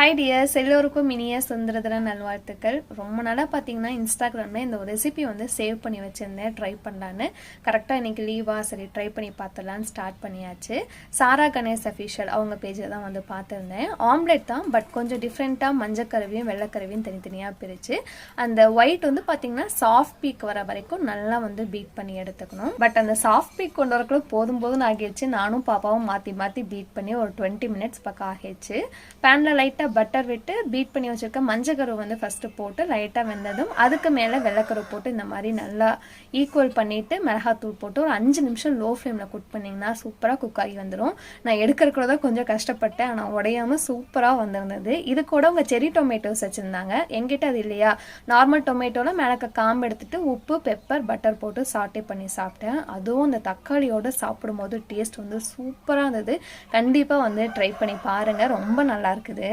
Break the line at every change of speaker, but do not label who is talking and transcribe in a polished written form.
Hi tears, எல்லோருக்கும் இனிய சுதந்திர தின நல்வாழ்த்துக்கள். ரொம்ப நாளாக பார்த்தீங்கன்னா இன்ஸ்டாகிராமில் இந்த ஒரு ரெசிபி சேவ் பண்ணி வச்சுருந்தேன், ட்ரை பண்ணலான்னு. கரெக்டாக இன்றைக்கி லீவாக சரி ட்ரை பண்ணி பார்த்துடலான்னு ஸ்டார்ட் பண்ணியாச்சு. சாரா கணேஷ் அஃபிஷியல் அவங்க பேஜில் தான் பார்த்துருந்தேன். ஆம்லெட் தான், பட் கொஞ்சம் டிஃப்ரெண்ட்டாக மஞ்சக்கருவியும் வெள்ளைக்கருவியும் தனித்தனியாக பிரித்து அந்த ஒயிட் பார்த்திங்கன்னா சாஃப்ட் பீக் வர வரைக்கும் நல்லா பீட் பண்ணி எடுத்துக்கணும். பட் அந்த சாஃப்ட் பீக் கொண்டு வரக்குள்ள போதும் ஆகிடுச்சு. நானும் பாப்பாவும் மாற்றி மாற்றி பீட் பண்ணி ஒரு 20 மினிட்ஸ் பக்கம் ஆகிடுச்சு. பேனில் லைட்டாக பட்டர் விட்டு பீட் பண்ணி வச்சிருக்க மஞ்சக்கரு ஃபர்ஸ்ட் போட்டு லைட்டாக வெந்ததும் அதுக்கு மேலே வெள்ளைக்கரு போட்டு இந்த மாதிரி நல்லா ஈக்குவல் பண்ணிட்டு மிளகாத்தூள் போட்டு ஒரு 5 நிமிஷம் லோ ஃப்ளேமில் குக் பண்ணிங்கன்னா சூப்பராக குக் ஆகி வந்துடும். நான் எடுக்கிறக்குள்ள கொஞ்சம் கஷ்டப்பட்டேன், ஆனால் உடையாமல் சூப்பராக வந்திருந்தது. இது கூட உங்கள் செரி டொமேட்டோஸ் வச்சுருந்தாங்க, எங்கிட்ட அது இல்லையா. நார்மல் டொமேட்டோவில் மேலே காம்பு எடுத்துட்டு உப்பு பெப்பர் பட்டர் போட்டு சாட்டே பண்ணி சாப்பிட்டேன். அதுவும் அந்த தக்காளியோடு சாப்பிடும்போது டேஸ்ட் சூப்பராக இருந்தது. கண்டிப்பாக ட்ரை பண்ணி பாருங்கள், ரொம்ப நல்லா இருக்குது.